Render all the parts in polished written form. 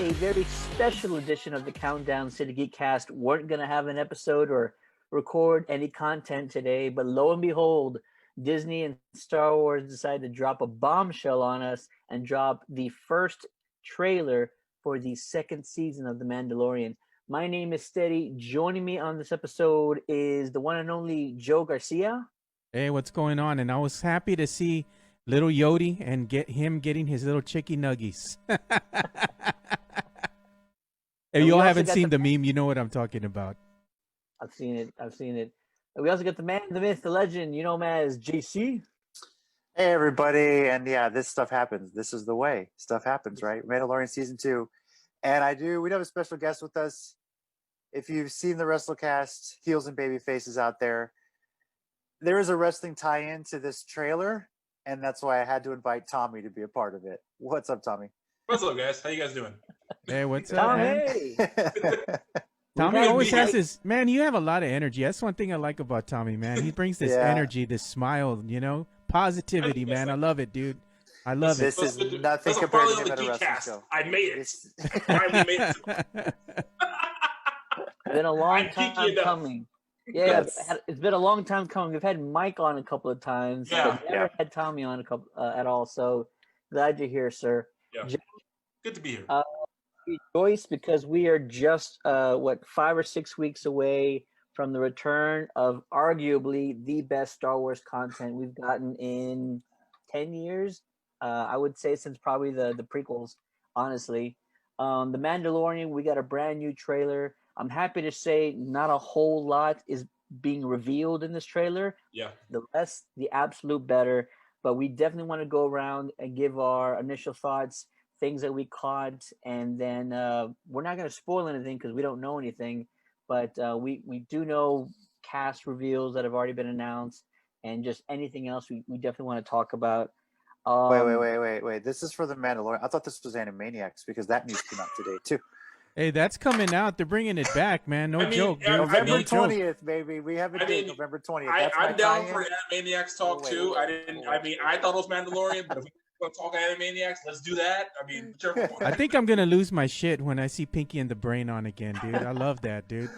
a very special edition of the Countdown City Geekcast. Weren't going to have an episode or record any content today, but lo and behold, Disney and Star Wars decided to drop a bombshell on us and drop the first trailer for the second season of The Mandalorian. My name is Steady. Joining me on this episode is the one and only Joe Garcia. Hey, what's going on? And I was happy to see little Yodi and getting his little chicky nuggies. If you all haven't seen the meme, you know what I'm talking about. I've seen it. And we also got the man, the myth, the legend. You know him as JC. Hey, everybody. And yeah, this stuff happens. This is the way. Stuff happens, right? Mandalorian Season 2. And we have a special guest with us. If you've seen the WrestleCast, heels and baby faces out there, there is a wrestling tie-in to this trailer. And that's why I had to invite Tommy to be a part of it. What's up, Tommy? What's up, guys? How you guys doing? Hey, what's up, man? Tommy always has this, man, you have a lot of energy. That's one thing I like about Tommy, man. He brings this energy, this smile, positivity, man. I love it, dude. I love it. This is nothing compared to him at a wrestling show. I made it. Finally made it. It's been a long time coming. Yeah, it's been a long time coming. We've had Mike on a couple of times, but never had Tommy on at all. So glad you're here, sir. Yeah. Good to be here. Rejoice because we are just 5 or 6 weeks away from the return of arguably the best Star Wars content we've gotten in 10 years. I would say since probably the prequels, honestly. The Mandalorian, we got a brand new trailer. I'm happy to say not a whole lot is being revealed in this trailer. Yeah. The less, the absolute better. But we definitely want to go around and give our initial thoughts, things that we caught, and then we're not going to spoil anything because we don't know anything. But we do know cast reveals that have already been announced, and just anything else we definitely want to talk about. Wait. This is for the Mandalorian. I thought this was Animaniacs because that news came out today, too. Hey, that's coming out. They're bringing it back, man. No joke, dude. November 20th, baby. We have a date, November 20th. I'm down for Animaniacs talk, too. I thought it was Mandalorian, but if we're going to talk Animaniacs, let's do that. Whichever one. I think I'm going to lose my shit when I see Pinky and the Brain on again, dude. I love that, dude.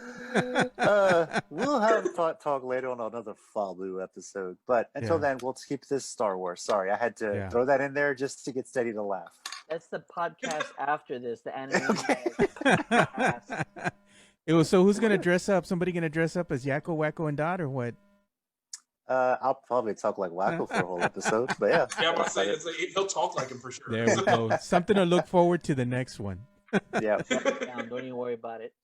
We'll have a talk later on another Fabu episode. But until then, we'll keep this Star Wars. Sorry, I had to throw that in there just to get Steady to laugh. That's the podcast after this, the anime. So who's going to dress up? Somebody going to dress up as Yakko, Wacko, and Dot, or what? I'll probably talk like Wacko for a whole episode, but yeah. Yeah, I'm about to say, he'll talk like him for sure. There we go. Something to look forward to the next one. Yeah. Don't even worry about it.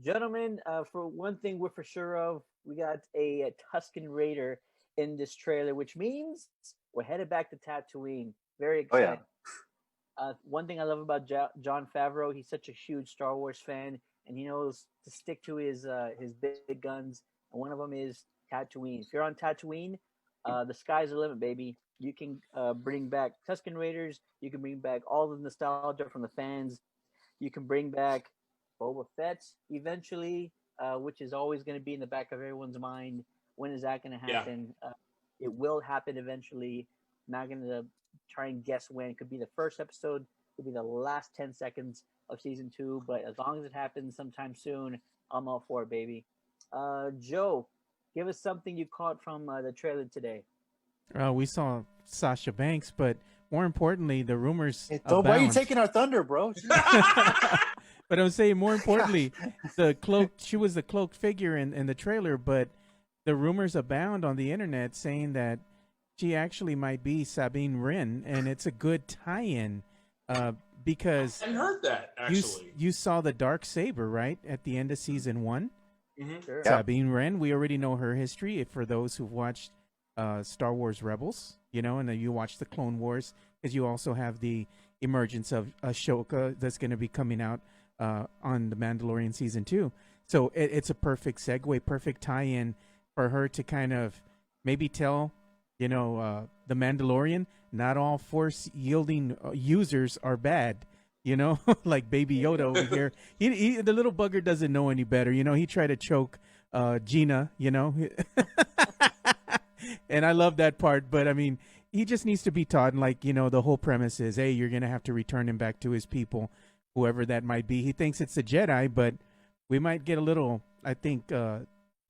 Gentlemen, for one thing we're for sure of, we got a Tusken Raider in this trailer, which means we're headed back to Tatooine. Very excited. Oh, yeah. One thing I love about Jon Favreau, he's such a huge Star Wars fan, and he knows to stick to his big guns. And one of them is Tatooine. If you're on Tatooine, the sky's the limit, baby. You can bring back Tusken Raiders. You can bring back all the nostalgia from the fans. You can bring back Boba Fett eventually, which is always going to be in the back of everyone's mind. When is that going to happen? Yeah. It will happen eventually. Not going to try and guess when. It could be the first episode. It could be the last 10 seconds of season 2. But as long as it happens sometime soon, I'm all for it, baby. Joe, give us something you caught from the trailer today. We saw Sasha Banks, but more importantly, the rumors abound. Why are you taking our thunder, bro? But I'm saying more importantly, she was the cloaked figure in the trailer, but the rumors abound on the internet saying that she actually might be Sabine Wren, and it's a good tie-in because I heard that actually. You saw the dark saber right at the end of season 1. Mm-hmm. Sure. Sabine Wren, we already know her history. For those who've watched Star Wars Rebels, and then you watch the Clone Wars, because you also have the emergence of Ahsoka that's going to be coming out on the Mandalorian season 2. So it's a perfect segue, perfect tie-in for her to kind of maybe tell the Mandalorian, not all force yielding users are bad, like Baby Yoda over here. He the little bugger doesn't know any better. He tried to choke Gina, and I love that part. But I mean, he just needs to be taught. And like, the whole premise is, hey, you're gonna have to return him back to his people, whoever that might be. He thinks it's a Jedi, but we might get a little, I think,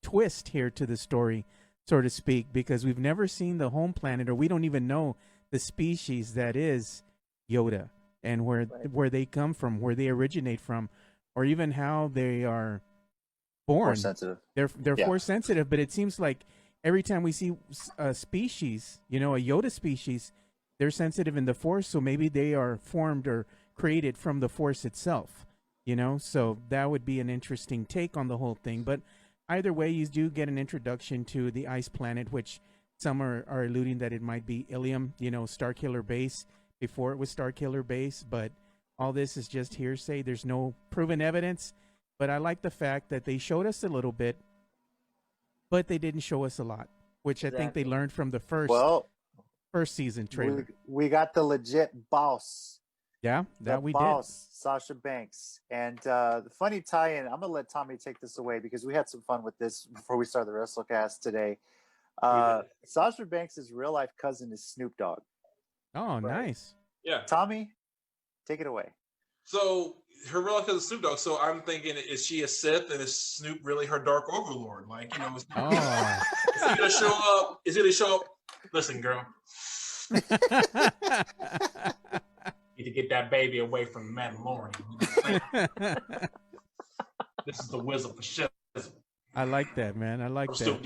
twist here to the story, so to speak, because we've never seen the home planet, or we don't even know the species that is Yoda, and where they come from, where they originate from, or even how they are born. Force sensitive. They're force sensitive, but it seems like every time we see a species, a Yoda species, they're sensitive in the Force, so maybe they are formed or created from the Force itself, So that would be an interesting take on the whole thing. But either way, you do get an introduction to the ice planet, which some are alluding that it might be Ilium, Starkiller Base, before it was Starkiller Base. But all this is just hearsay. There's no proven evidence. But I like the fact that they showed us a little bit, but they didn't show us a lot, which I think they learned from the first season trailer. We got the legit boss. Yeah, that we did. Sasha Banks. And the funny tie-in, I'm going to let Tommy take this away because we had some fun with this before we started the WrestleCast today. Sasha Banks' real-life cousin is Snoop Dogg. Oh, nice. Yeah. Tommy, take it away. So her real life is Snoop Dogg. So I'm thinking, is she a Sith, and is Snoop really her Dark Overlord? Like, is he gonna show up? Is he gonna show up? Listen, girl, need to get that baby away from the Mandalorian. This is the wizard for shit. I like that, man. I like that.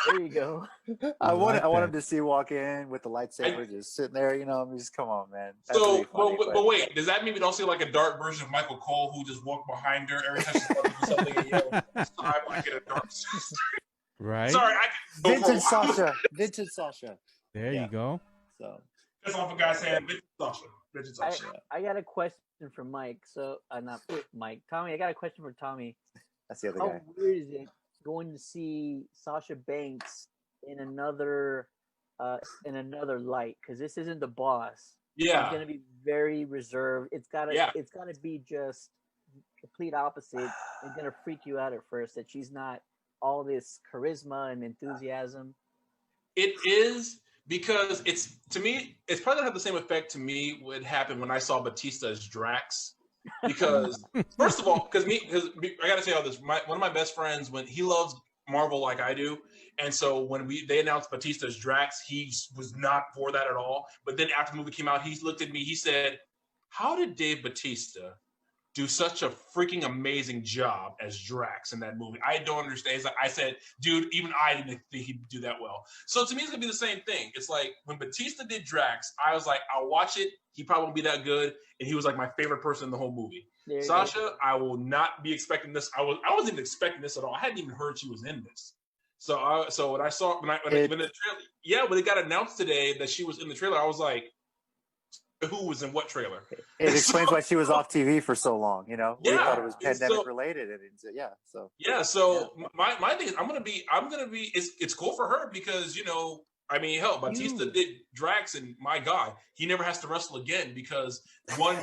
There you go. I want him to see walk in with the lightsaber just sitting there. Just come on, man. That's so, really funny, but wait, does that mean we don't see like a dark version of Michael Cole who just walked behind her every time she's about to do something? And this time I get a dark sister. Right. Sorry, Vintage Sasha. There you go. So that's off a guy's hand. Vintage Sasha. I got a question for Mike. So not Mike. Tommy. I got a question for Tommy. that's the other How guy. weird is it going to see Sasha Banks in another light? Because this isn't the boss. Yeah, She's gonna be very reserved. It's gotta be just complete opposite. It's gonna freak you out at first that she's not all this charisma and enthusiasm. it is, because it's probably gonna have the same effect to me would happen when I saw Batista as Drax. Because first of all, because I gotta say all this. One of my best friends, when he loves Marvel like I do, and so when they announced Batista as Drax, he was not for that at all. But then after the movie came out, he looked at me. He said, "How did Dave Batista do such a freaking amazing job as Drax in that movie? I don't understand." I said, dude, even I didn't think he'd do that well. So to me, it's gonna be the same thing. It's like when Batista did Drax, I was like, I'll watch it. He probably won't be that good, and he was like my favorite person in the whole movie. Sasha, I will not be expecting this. I wasn't even expecting this at all. I hadn't even heard she was in this. So when I saw when the trailer, when it got announced today that she was in the trailer, I was like, who was in what trailer? It explains why she was off TV for so long. We thought it was pandemic related, and my thing is, I'm gonna be. It's cool for her because hell, Batista did Drax, and my God, he never has to wrestle again because one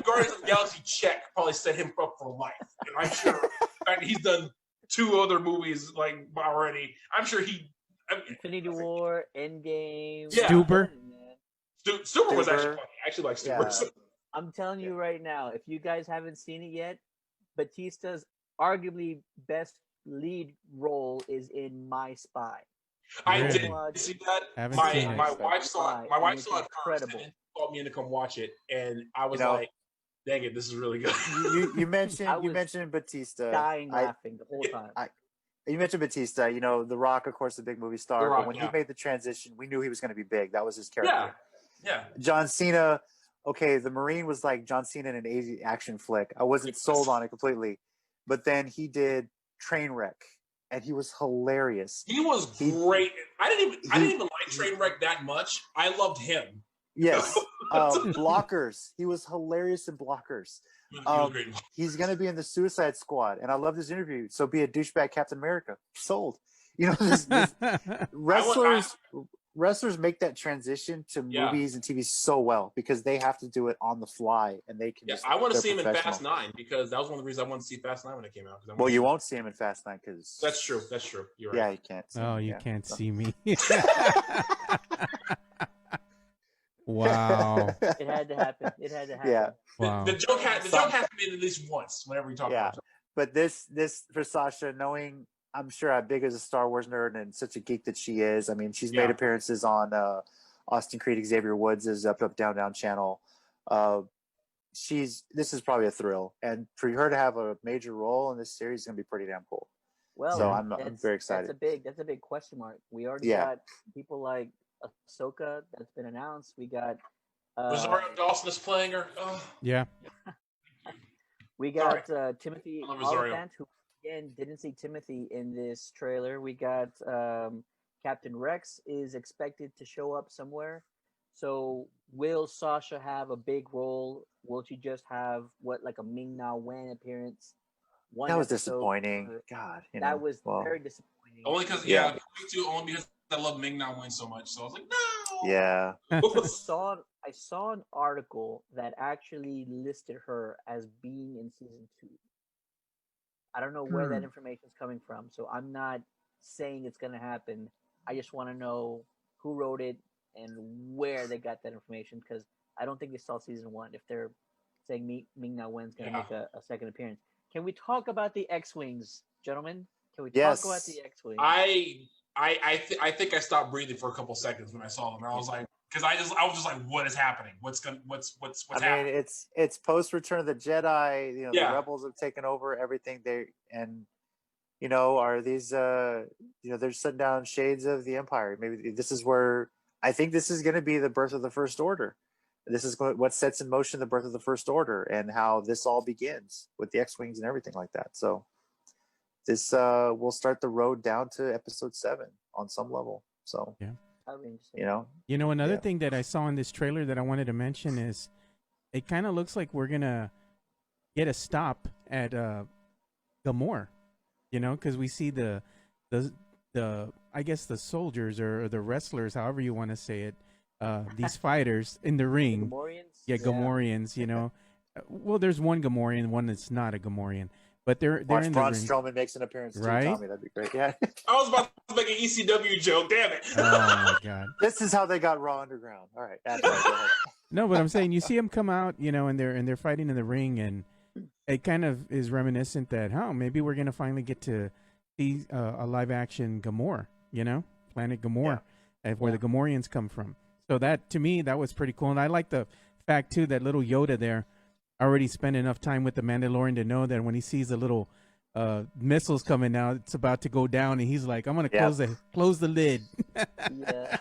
Guardians of the Galaxy check probably set him up for life. And I'm sure, in fact, he's done 2 other movies like already. I'm sure Infinity War, Endgame. Yeah. Stuber. Super was actually funny. I actually like Super. Yeah. I'm telling you right now, if you guys haven't seen it yet, Batista's arguably best lead role is in My Spy. I Really? did see that. Haven't seen it. My wife saw it. My wife saw it first, incredible. and then called me in to come watch it, and I was like, "Dang it, this is really good." You mentioned Batista. Dying laughing the whole time. You mentioned Batista. The Rock, of course, the big movie star. The Rock, but when he made the transition, we knew he was going to be big. That was his character. Yeah. John Cena. Okay, the Marine was like John Cena in an Asian action flick. I wasn't sold on it completely, but then he did Trainwreck, and he was hilarious. He was great. I didn't even like Trainwreck that much. I loved him. Yes. Blockers. He was hilarious in Blockers. He's going to be in the Suicide Squad, and I love this interview. So be a douchebag Captain America. Sold. Wrestlers wrestlers make that transition to Yeah. movies and TV so well because they have to do it on the fly and they can. Yeah, just, I want to they're see him in professional. Fast 9 because that was one of the reasons I wanted to see Fast 9 when it came out. Well, you won't see him in Fast 9 because That's true. That's true. You're yeah, right. you can't. See Oh, him, you yeah. can't So. see me. Wow. It had to happen. It had to happen. Yeah. Wow. The joke has to be in at least once whenever we talk Yeah, about it. but this for Sasha, knowing I'm sure how big as a Star Wars nerd and such a geek that she is. I mean, she's made appearances on Austin Creed, Xavier Woods' Up Up Down Down channel. This is probably a thrill, and for her to have a major role in this series is gonna be pretty damn cool. Well, so I'm very excited. That's a big question mark. We already got people like Ahsoka that's been announced. We got Rosario Dawson is playing her. Yeah. We got Timothy I love Rosario. Oliphant, who again didn't see Timothy in this trailer. We got Captain Rex is expected to show up somewhere. So will Sasha have a big role? Will she just have like a Ming Na Wen appearance? That was disappointing. God, that was very disappointing. Only because only because I love Ming Na Wen so much. So I was like, no. Yeah. I saw an article that actually listed her as being in season 2. I don't know where that information is coming from, so I'm not saying it's going to happen. I just want to know who wrote it and where they got that information, because I don't think they saw season 1 if they're saying Ming Na Wen's going to make a second appearance. Can we talk about the X-Wings, gentlemen? Can we talk about the X-Wings? I think I stopped breathing for a couple seconds when I saw them. And I was like, because I was just like, what is happening? What's happening? I mean, it's post Return of the Jedi. The rebels have taken over everything. Are these they're shutting down shades of the Empire. Maybe this is where I think this is going to be the birth of the First Order. This is what sets in motion the birth of the First Order and how this all begins with the X-Wings and everything like that. So this will start the road down to Episode 7 on some level. So another thing that I saw in this trailer that I wanted to mention is it kind of looks like we're gonna get a stop at Gamorre, because we see the I guess the soldiers or the wrestlers, however you want to say it, these fighters in the ring. Gamorreans. Well, there's one Gamorrean, one that's not a Gamorrean. But they're in the ring. Braun Strowman makes an appearance right? too, Tommy. That'd be great. Yeah. I was about to make an ECW joke. Damn it! Oh my god! This is how they got Raw Underground. All right. That's right. Go ahead. No, but I'm saying you see them come out, and they're fighting in the ring, and it kind of is reminiscent that maybe we're gonna finally get to see a live action Gamorre. Planet Gamorre, where the Gamorreans come from. So that to me that was pretty cool, and I like the fact too that little Yoda there already spent enough time with the Mandalorian to know that when he sees the little missiles coming out, it's about to go down, and he's like, "I'm gonna close the lid." Yeah.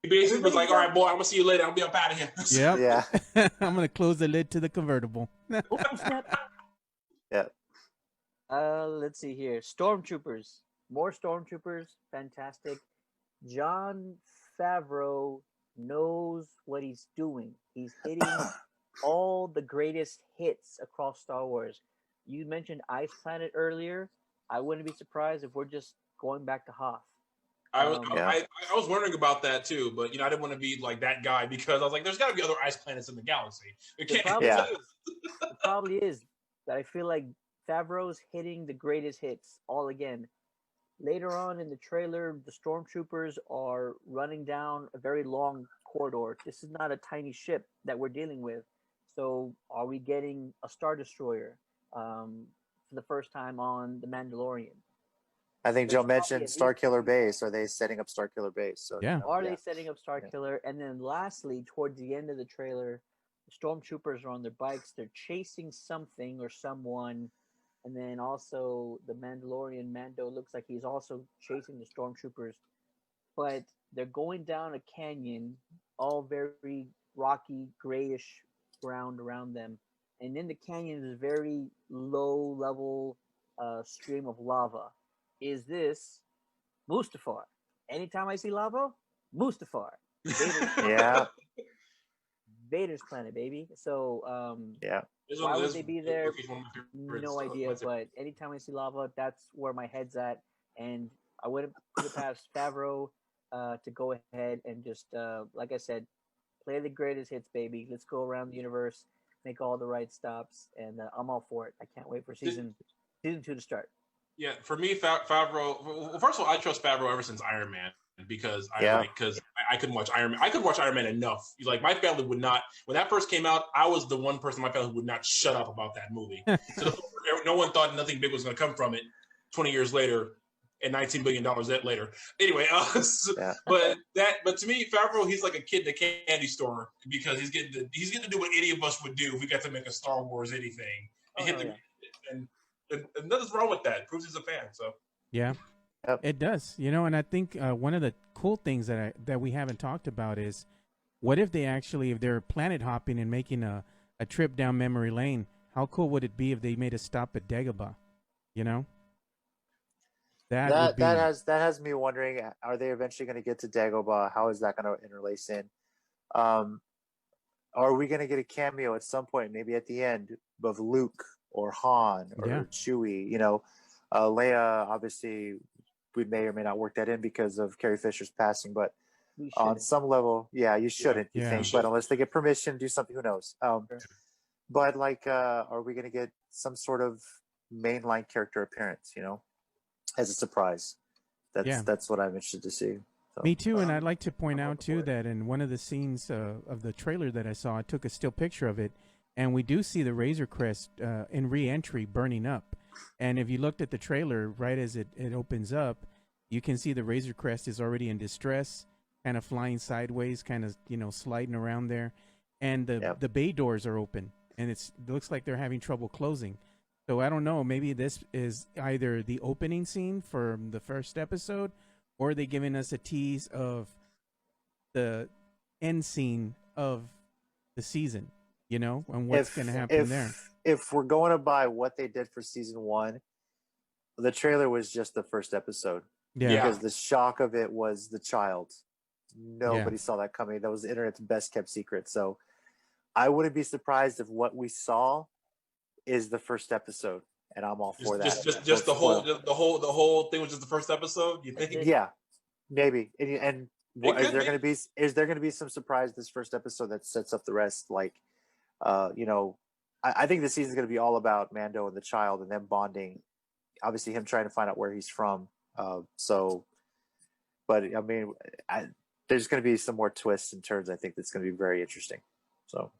He basically was like, "All right, boy, I'm gonna see you later. I'll be up out of here." Yep. Yeah. I'm gonna close the lid to the convertible. Yeah. Let's see here. Stormtroopers. More Stormtroopers. Fantastic. Jon Favreau knows what he's doing. He's hitting all the greatest hits across Star Wars. You mentioned Ice Planet earlier. I wouldn't be surprised if we're just going back to Hoth. I was wondering about that too, but I didn't want to be like that guy because I was like, there's got to be other ice planets in the galaxy. It probably is. But I feel like Favreau's hitting the greatest hits all again. Later on in the trailer, the Stormtroopers are running down a very long corridor. This is not a tiny ship that we're dealing with. So are we getting a Star Destroyer for the first time on The Mandalorian? I think Joe mentioned Starkiller Base. Are they setting up Starkiller Base? So, Are they setting up Starkiller? And then lastly, towards the end of the trailer, the Stormtroopers are on their bikes. They're chasing something or someone. And then also the Mandalorian Mando looks like he's also chasing the Stormtroopers. But they're going down a canyon, all very rocky, grayish ground around them. And in the canyon is a very low level stream of lava. Is this Mustafar? Anytime I see lava, Mustafar. Vader's planet, baby. So why would they be there? No idea. But anytime I see lava, that's where my head's at. And I wouldn't put it past Favreau to go ahead and just, like I said, play the greatest hits, baby. Let's go around the universe, make all the right stops, and I'm all for it. I can't wait for season 2 to start. Yeah, for me, Favreau. Well, first of all, I trust Favreau ever since Iron Man because I couldn't watch Iron Man. I could watch Iron Man enough. Like my family would not. When that first came out, I was the one person in my family who would not shut up about that movie. So no one thought nothing big was going to come from it. 20 years later, and $19 billion later. Anyway, but to me, Favreau, he's like a kid in a candy store because he's getting to do what any of us would do if we got to make a Star Wars anything. And nothing's wrong with that. It proves he's a fan. So yeah, it does. And I think one of the cool things that we haven't talked about is what if they actually, if they're planet hopping and making a trip down memory lane, how cool would it be if they made a stop at Dagobah? That has me wondering: are they eventually going to get to Dagobah? How is that going to interlace in? Are we going to get a cameo at some point, maybe at the end, of Luke or Han or Chewie? Leia, obviously, we may or may not work that in because of Carrie Fisher's passing, but on some level, you shouldn't. You think, but unless they get permission, do something. Who knows? But are we going to get some sort of mainline character appearance? As a surprise. That's what I'm interested to see. So, me too, and I'd like to point out too that in one of the scenes of the trailer that I saw, I took a still picture of it, and we do see the Razor Crest in re-entry burning up. And if you looked at the trailer right as it opens up, you can see the Razor Crest is already in distress, kind of flying sideways, kind of sliding around there, and the bay doors are open, and it looks like they're having trouble closing. So I don't know. Maybe this is either the opening scene from the first episode, or are they giving us a tease of the end scene of the season, and what's going to happen there. If we're going to buy what they did for season 1, the trailer was just the first episode. Because the shock of it was the child. Nobody saw that coming. That was the internet's best kept secret. So I wouldn't be surprised if what we saw is the first episode, and I'm all for that. Just the whole thing was just the first episode. You think? Yeah, maybe. And is there going to be some surprise this first episode that sets up the rest? I think the season's going to be all about Mando and the child and them bonding. Obviously, him trying to find out where he's from. But I mean, there's going to be some more twists and turns. I think that's going to be very interesting. So.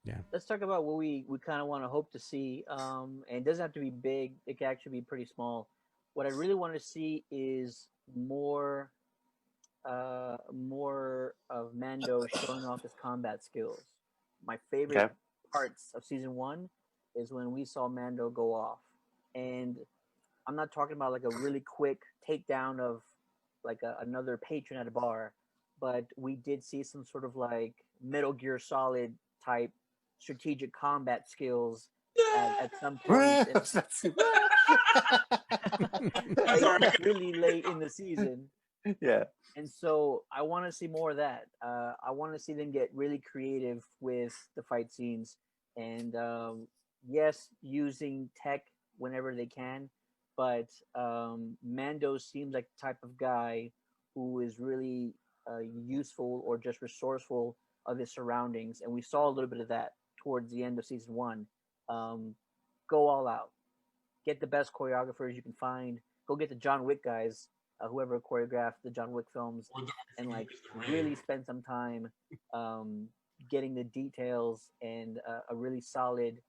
Yeah. Let's talk about what we kind of want to hope to see. And it doesn't have to be big. It can actually be pretty small. What I really want to see is more of Mando showing off his combat skills. My favorite parts of season 1 is when we saw Mando go off. And I'm not talking about like a really quick takedown of like another patron at a bar, but we did see some sort of like Metal Gear Solid type strategic combat skills at some point. Really late in the season. Yeah. And so I want to see more of that. I want to see them get really creative with the fight scenes. And yes, using tech whenever they can. But Mando seems like the type of guy who is really useful or just resourceful of his surroundings. And we saw a little bit of that towards the end of season 1. Go all out. Get the best choreographers you can find. Go get the John Wick guys, whoever choreographed the John Wick films, and like really spend some time getting the details and a really solid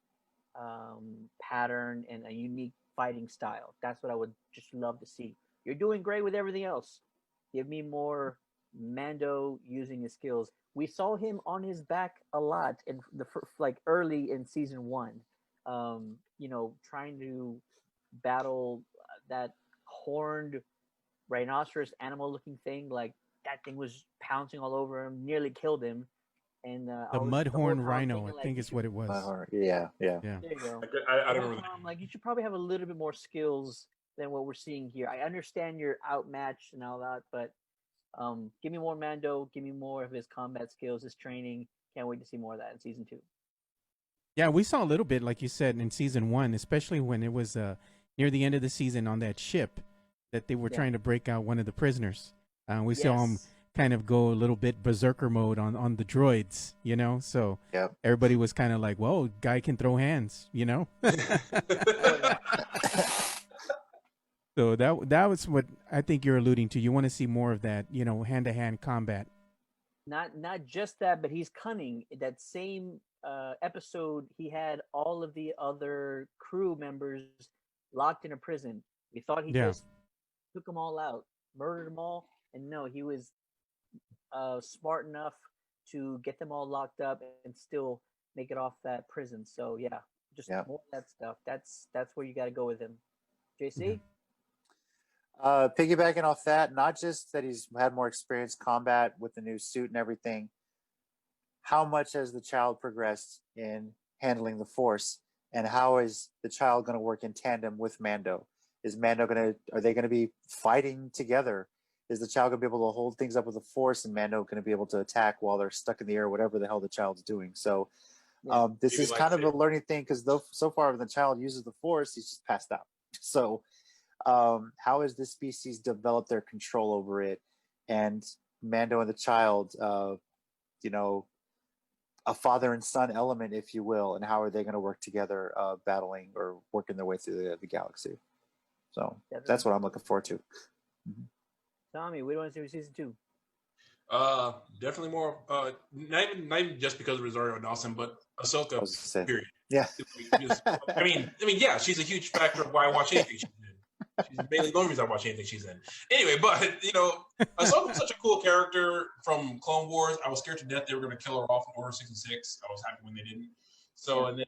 pattern and a unique fighting style. That's what I would just love to see. You're doing great with everything else. Give me more Mando using his skills. We saw him on his back a lot in the early in season 1. Trying to battle that horned rhinoceros animal-looking thing. Like that thing was pouncing all over him, nearly killed him. And the Mudhorn Rhino, I think is what it was. Yeah. There you go. I don't remember. Like you should probably have a little bit more skills than what we're seeing here. I understand you're outmatched and all that, but give me more Mando. Give me more of his combat skills, his training. Can't wait to see more of that in season 2. Yeah, we saw a little bit, like you said, in season 1, especially when it was near the end of the season on that ship that they were trying to break out one of the prisoners. We saw him kind of go a little bit berserker mode on the droids, you know. So Yep. everybody was kind of like, "Whoa, guy can throw hands," you know. So that was what I think you're alluding to. You want to see more of that, you know, hand to hand combat. Not just that, but he's cunning. That same episode, he had all of the other crew members locked in a prison. We thought he Yeah. just took them all out, murdered them all, and no, he was smart enough to get them all locked up and still make it off that prison. So yeah, just Yep. more of that stuff. That's where you got to go with him. JC. Piggybacking off that, not just that he's had more experience combat with the new suit and everything, how much has the child progressed in handling the Force, and how is the child going to work in tandem with Mando? Is Mando are they going to be fighting together? Is the child going to be able to hold things up with the Force, and Mando going to be able to attack while they're stuck in the air, whatever the hell the child's doing? So this Maybe is like kind of that. a learning thing, because so far when the child uses the Force, he's just passed out. So how has this species developed their control over it, and Mando and the child, you know, a father and son element, if you will, and how are they going to work together, battling or working their way through the galaxy? So that's what I'm looking forward to. Tommy, we want to see with season 2. Definitely more. Not even just because of Rosario Dawson, but Ahsoka. I was gonna say. Period. Yeah. I mean, yeah, she's a huge factor of why I watch anything she's in. She's mainly the only reason I watch anything she's in. Anyway, but you know, Ahsoka was such a cool character from Clone Wars. I was scared to death they were going to kill her off in Order 66. I was happy when they didn't. So and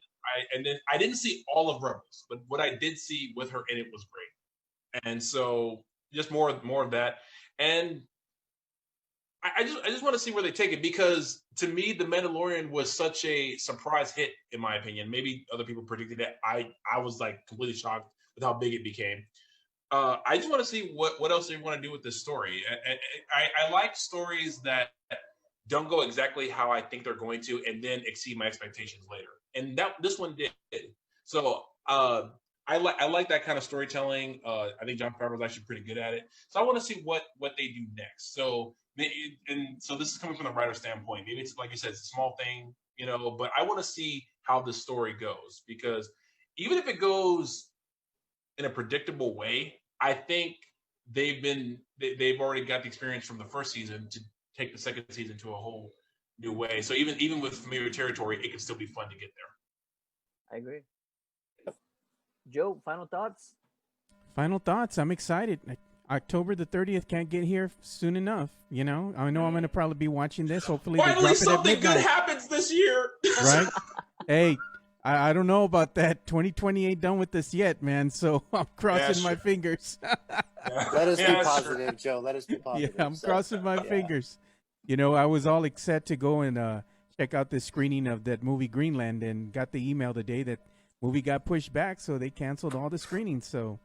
then I didn't see all of Rebels, but what I did see with her in it was great. And so just more of that. And I just want to see where they take it, because to me, The Mandalorian was such a surprise hit, in my opinion. Maybe other people predicted it. I was like completely shocked with how big it became. I just want to see what else they want to do with this story. I like stories that don't go exactly how I think they're going to, and then exceed my expectations later. And this one did. So I like that kind of storytelling. I think Jon Favreau is actually pretty good at it. So I want to see what they do next. So so this is coming from the writer standpoint. Maybe it's like you said, it's a small thing, you know, but I want to see how this story goes, because even if it goes in a predictable way, I think they've already got the experience from the first season to take the second season to a whole new way. So even with familiar territory, it can still be fun to get there. I agree. Joe, final thoughts? Final thoughts. I'm excited. October the 30th can't get here soon enough. You know, I know I'm going to probably be watching this. Hopefully, they Finally, drop it at something midnight. good happens this year, Right? Hey, I don't know about that. 2020 ain't done with us yet, man. So I'm crossing my fingers. Let us be positive, Joe. Let us be positive. Yeah, I'm crossing my fingers. You know, I was all set to go and check out this screening of that movie Greenland, and got the email today that movie got pushed back, so they canceled all the screenings. So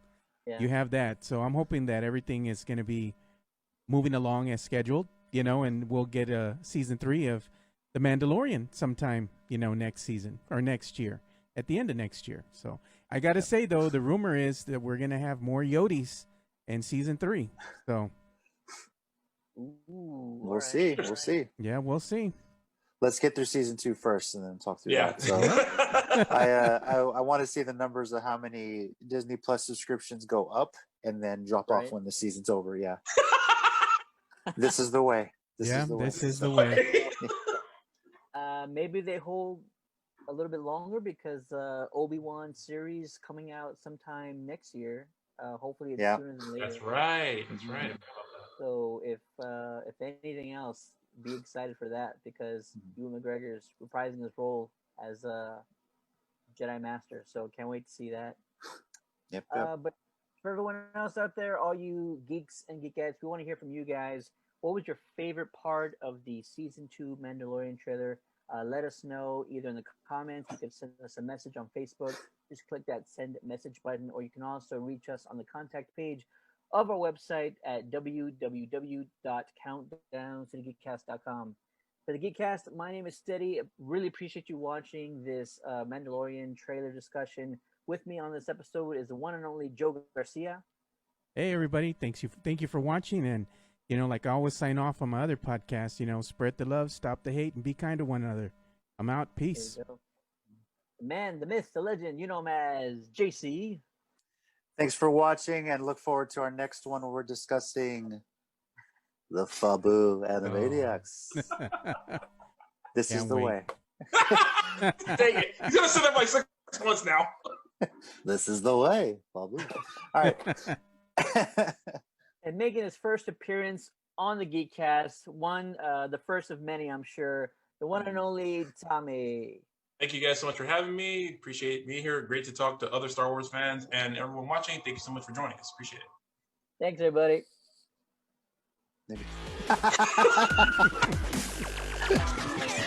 you have that. So I'm hoping that everything is going to be moving along as scheduled, you know, and we'll get a season 3 of The Mandalorian sometime, you know, next season or next year, at the end of next year. So I got to say, though, the rumor is that we're going to have more Yodis in season 3. So we'll see. We'll see. Yeah, we'll see. Let's get through season 2 first, and then talk through that. So I want to see the numbers of how many Disney Plus subscriptions go up and then drop off when the season's over. Yeah. This is the way. This is the way. Maybe they hold a little bit longer, because Obi-Wan series coming out sometime next year. Hopefully it's sooner than later. That's right. So if anything else, be excited for that, because Ewan McGregor is reprising his role as a Jedi Master. So can't wait to see that. Yep. But for everyone else out there, all you geeks and geekettes, we want to hear from you guys. What was your favorite part of the season 2 Mandalorian trailer? Let us know either in the comments. You can send us a message on Facebook. Just click that send message button, or you can also reach us on the contact page of our website at www.countdowntothegeekcast.com. For the Geekcast, my name is Steady. Really appreciate you watching this Mandalorian trailer discussion. With me on this episode is the one and only Joe Garcia. Hey, everybody. Thank you for watching. And, You know, like I always sign off on my other podcast, you know, spread the love, stop the hate, and be kind to one another. I'm out. Peace. The man, the myth, the legend, you know him as JC. Thanks for watching, and look forward to our next one where we're discussing the Fabu Animaniacs. This is Can't the wait. way. Dang it. He's going to sit up like 6 months now. This is the way, Fabu. All right. And making his first appearance on the Geekcast, the first of many, I'm sure, the one and only Tommy. Thank you guys so much for having me. Appreciate being here. Great to talk to other Star Wars fans and everyone watching. Thank you so much for joining us. Appreciate it. Thanks, everybody.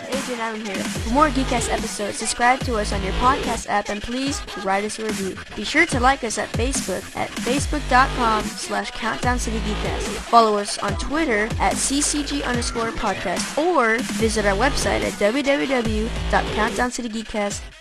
Adrian Allen here. For more Geekcast episodes, subscribe to us on your podcast app and please write us a review. Be sure to like us at Facebook at facebook.com/CountdownCityGeekcast. Follow us on Twitter at ccg_podcast or visit our website at www.countdowncitygeekcast.com.